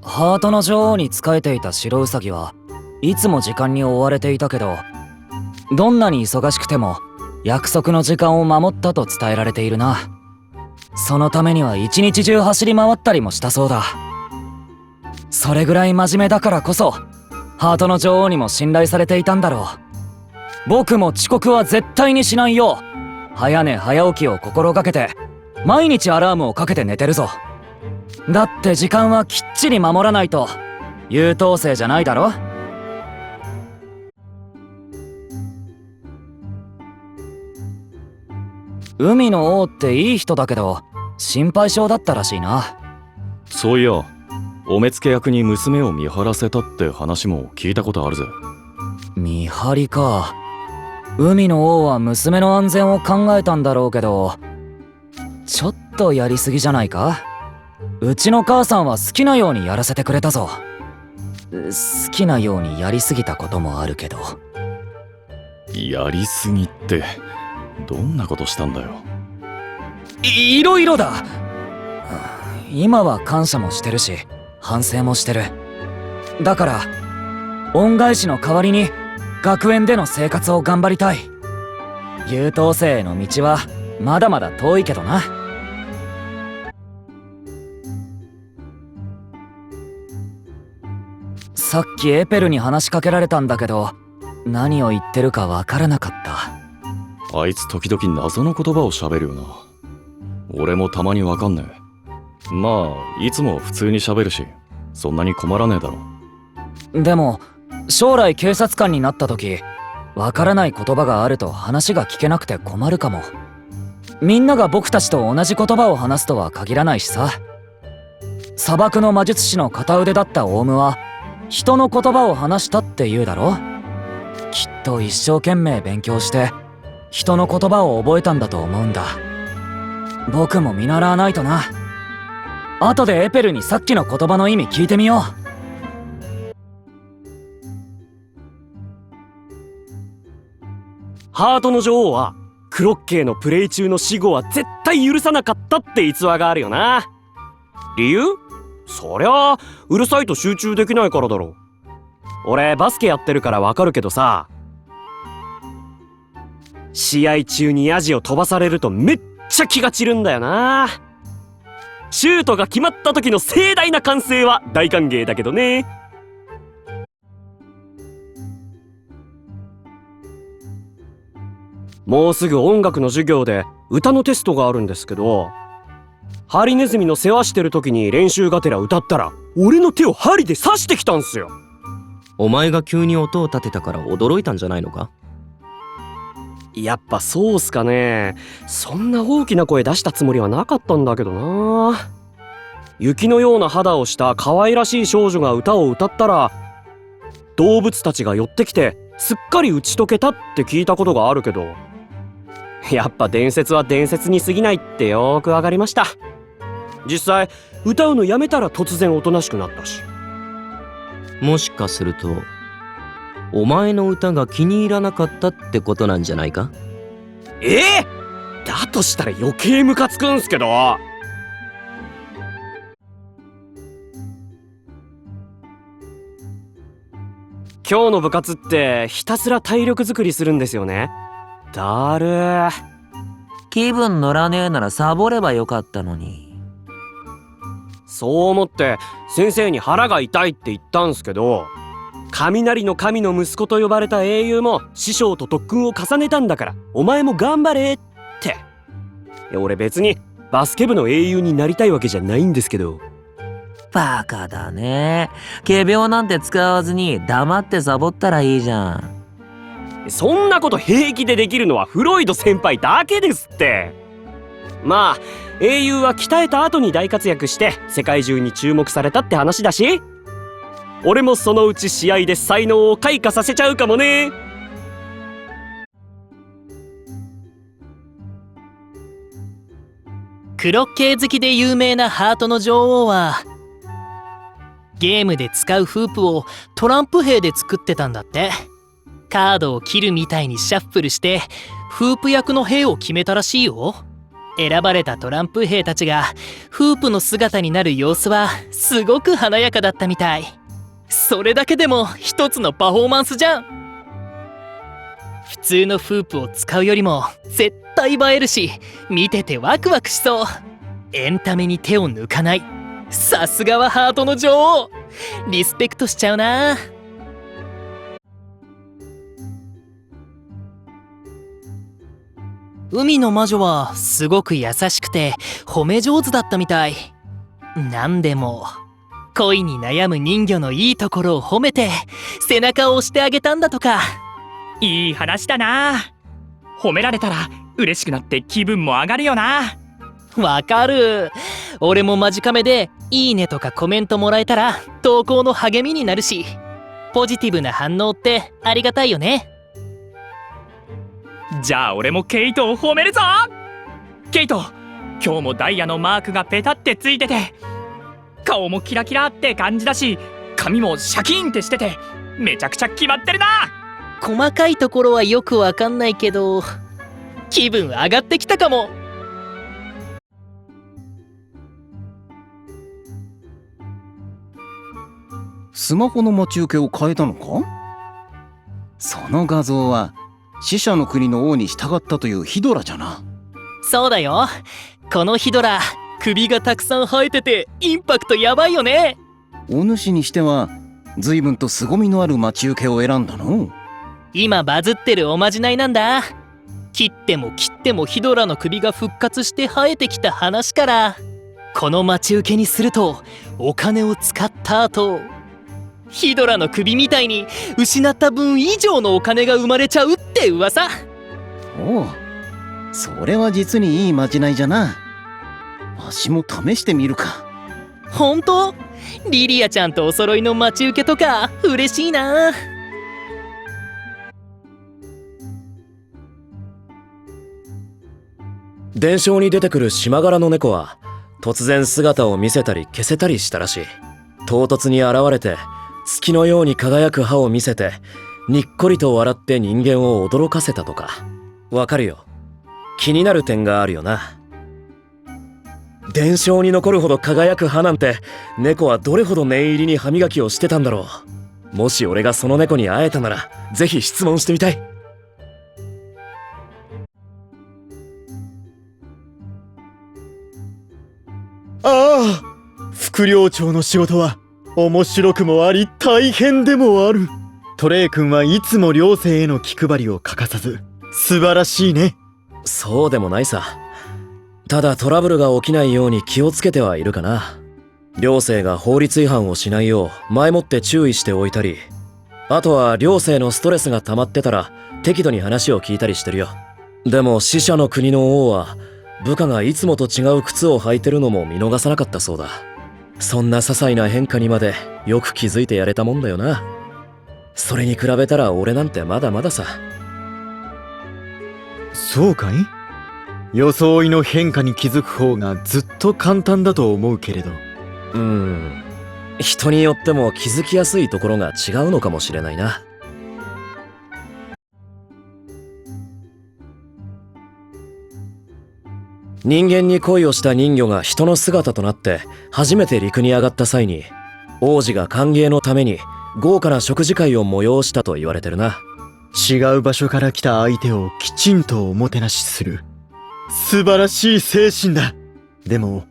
ハートの女王に仕えていた白ウサギはいつも時間に追われていたけど、どんなに忙しくても約束の時間を守ったと伝えられているな。そのためには一日中走り回ったりもしたそうだ。それぐらい真面目だからこそハートの女王にも信頼されていたんだろう。僕も遅刻は絶対にしないよう早寝早起きを心がけて毎日アラームをかけて寝てるぞ。だって時間はきっちり守らないと優等生じゃないだろ。海の王っていい人だけど心配性だったらしいな。そういや、お目付け役に娘を見張らせたって話も聞いたことあるぜ。見張りか。海の王は娘の安全を考えたんだろうけど、ちょっとやりすぎじゃないか。うちの母さんは好きなようにやらせてくれたぞ。好きなようにやりすぎたこともあるけど。やりすぎってどんなことしたんだよ。いろいろだ。今は感謝もしてるし反省もしてる。だから恩返しの代わりに学園での生活を頑張りたい。優等生への道はまだまだ遠いけどな。さっきエペルに話しかけられたんだけど何を言ってるかわからなかった。あいつ時々謎の言葉を喋るよな。俺もたまにわかんねえ。まあいつも普通に喋るしそんなに困らねえだろ。でも将来警察官になった時わからない言葉があると話が聞けなくて困るかも。みんなが僕たちと同じ言葉を話すとは限らないしさ。砂漠の魔術師の片腕だったオウムは人の言葉を話したって言うだろ。きっと一生懸命勉強して人の言葉を覚えたんだと思うんだ。僕も見習わないとな。後でエペルにさっきの言葉の意味聞いてみよう。ハートの女王はクロッケーのプレイ中の死後は絶対許さなかったって逸話があるよな。理由？そりゃあうるさいと集中できないからだろ。俺バスケやってるからわかるけどさ、試合中にヤジを飛ばされるとめっちゃ気が散るんだよな。シュートが決まった時の盛大な歓声は大歓迎だけどね。もうすぐ音楽の授業で歌のテストがあるんですけど、ハリネズミの世話してる時に練習がてら歌ったら俺の手を針で刺してきたんすよ。お前が急に音を立てたから驚いたんじゃないのか？やっぱそうっすかね。そんな大きな声出したつもりはなかったんだけどな。雪のような肌をした可愛らしい少女が歌を歌ったら動物たちが寄ってきてすっかり打ち解けたって聞いたことがあるけど、やっぱ伝説は伝説に過ぎないってよーくわかりました。実際歌うのやめたら突然おとなしくなったし。もしかするとお前の歌が気に入らなかったってことなんじゃないか？だとしたら余計ムカつくんすけど。今日の部活ってひたすら体力作りするんですよね。だるー。気分乗らねえならサボればよかったのに。そう思って先生に腹が痛いって言ったんすけど、雷の神の息子と呼ばれた英雄も師匠と特訓を重ねたんだからお前も頑張れって。俺別にバスケ部の英雄になりたいわけじゃないんですけど。バカだね。仮病なんて使わずに黙ってサボったらいいじゃん。そんなこと平気でできるのはフロイド先輩だけですって。まあ英雄は鍛えた後に大活躍して世界中に注目されたって話だし、俺もそのうち試合で才能を開花させちゃうかもね。クロッケー好きで有名なハートの女王はゲームで使うフープをトランプ兵で作ってたんだって。カードを切るみたいにシャッフルしてフープ役の兵を決めたらしいよ。選ばれたトランプ兵たちがフープの姿になる様子はすごく華やかだったみたい。それだけでも一つのパフォーマンスじゃん。普通のフープを使うよりも絶対映えるし、見ててワクワクしそう。エンタメに手を抜かない。さすがはハートの女王。リスペクトしちゃうな。海の魔女はすごく優しくて褒め上手だったみたい。なんでも恋に悩む人魚のいいところを褒めて背中を押してあげたんだとか。いい話だな。褒められたら嬉しくなって気分も上がるよな。わかる。俺も間近目でいいねとかコメントもらえたら投稿の励みになるし、ポジティブな反応ってありがたいよね。じゃあ俺もケイトを褒めるぞ。ケイト、今日もダイヤのマークがペタってついてて、顔もキラキラって感じだし、髪もシャキーンってしててめちゃくちゃ決まってるな。細かいところはよくわかんないけど、気分上がってきたかも。スマホの待ち受けを変えたのか？その画像は死者の国の王に従ったというヒドラじゃな。そうだよ。このヒドラ、首がたくさん生えててインパクトやばいよね。お主にしては随分と凄みのある待ち受けを選んだの。今バズってるおまじないなんだ。切っても切ってもヒドラの首が復活して生えてきた話から、この待ち受けにするとお金を使った後、ヒドラの首みたいに失った分以上のお金が生まれちゃうって噂。おう、それは実にいいまじないじゃな。わしも試してみるか。ほんと？リリアちゃんとお揃いの待ち受けとか嬉しいな。伝承に出てくる島柄の猫は突然姿を見せたり消せたりしたらしい。唐突に現れて月のように輝く歯を見せてにっこりと笑って人間を驚かせたとか。わかるよ。気になる点があるよな。伝承に残るほど輝く歯なんて、猫はどれほど念入りに歯磨きをしてたんだろう。もし俺がその猫に会えたならぜひ質問してみたい。ああ、副寮長の仕事は面白くもあり大変でもある。トレイ君はいつも寮生への気配りを欠かさず素晴らしいね。そうでもないさ。ただトラブルが起きないように気をつけてはいるかな。寮生が法律違反をしないよう前もって注意しておいたり、あとは寮生のストレスが溜まってたら適度に話を聞いたりしてるよ。でも死者の国の王は部下がいつもと違う靴を履いてるのも見逃さなかったそうだ。そんな些細な変化にまでよく気づいてやれたもんだよな。それに比べたら俺なんてまだまださ。そうかい？装いの変化に気づく方がずっと簡単だと思うけれど。人によっても気づきやすいところが違うのかもしれないな。人間に恋をした人魚が人の姿となって初めて陸に上がった際に、王子が歓迎のために豪華な食事会を催したと言われてるな。違う場所から来た相手をきちんとおもてなしする素晴らしい精神だ。でも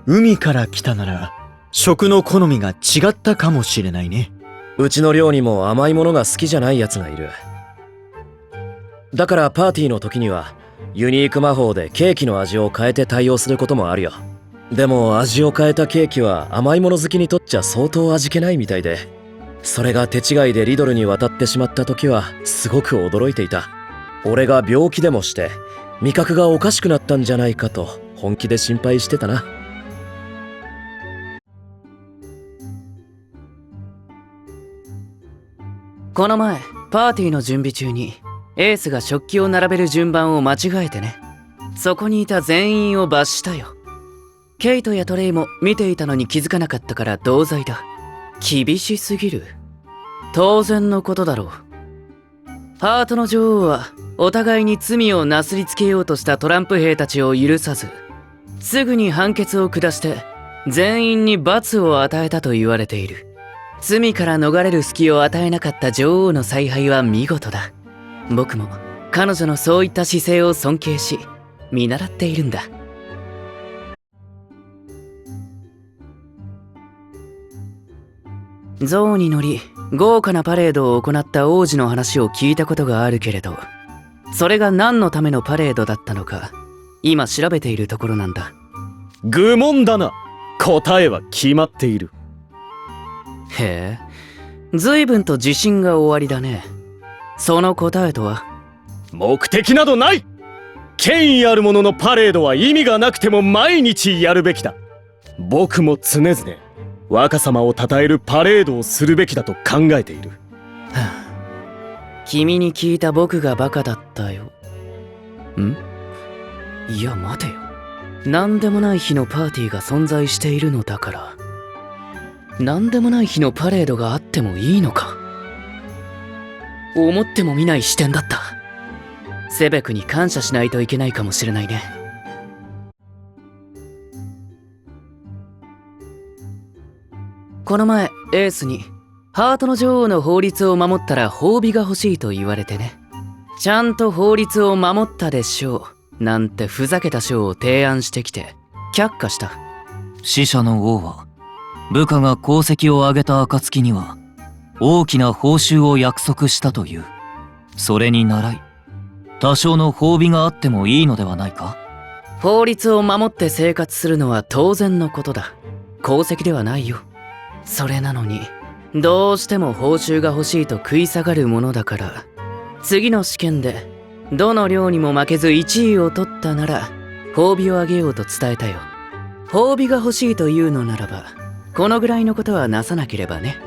海から来たなら食の好みが違ったかもしれないね。うちの寮にも甘いものが好きじゃないやつがいる。だからパーティーの時にはユニーク魔法でケーキの味を変えて対応することもあるよ。でも味を変えたケーキは甘いもの好きにとっちゃ相当味気ないみたいで、それが手違いでリドルに渡ってしまった時はすごく驚いていた。俺が病気でもして味覚がおかしくなったんじゃないかと本気で心配してたな。この前パーティーの準備中にエースが食器を並べる順番を間違えてね。そこにいた全員を罰したよ。ケイトやトレイも見ていたのに気づかなかったから同罪だ。厳しすぎる。当然のことだろう。ハートの女王はお互いに罪をなすりつけようとしたトランプ兵たちを許さず、すぐに判決を下して全員に罰を与えたと言われている。罪から逃れる隙を与えなかった女王の采配は見事だ。僕も彼女のそういった姿勢を尊敬し見習っているんだ。象に乗り豪華なパレードを行った王子の話を聞いたことがあるけれど、それが何のためのパレードだったのか今調べているところなんだ。愚問だな。答えは決まっている。へえ、随分と自信がおありだね。その答えとは？目的などない。権威ある者のパレードは意味がなくても毎日やるべきだ。僕も常々若様を称えるパレードをするべきだと考えている。君に聞いた僕がバカだったよ。いや待てよ。何でもない日のパーティーが存在しているのだから、何でもない日のパレードがあってもいいのか。思ってもみない視点だった。セベクに感謝しないといけないかもしれないね。この前エースにハートの女王の法律を守ったら褒美が欲しいと言われてね。ちゃんと法律を守ったでしょうなんてふざけた賞を提案してきて却下した。死者の王は部下が功績を上げた暁には大きな報酬を約束したという。それに倣い多少の褒美があってもいいのではないか。法律を守って生活するのは当然のことだ。功績ではないよ。それなのにどうしても報酬が欲しいと食い下がるものだから、次の試験でどの寮にも負けず1位を取ったなら褒美をあげようと伝えたよ。褒美が欲しいというのならばこのぐらいのことはなさなければね。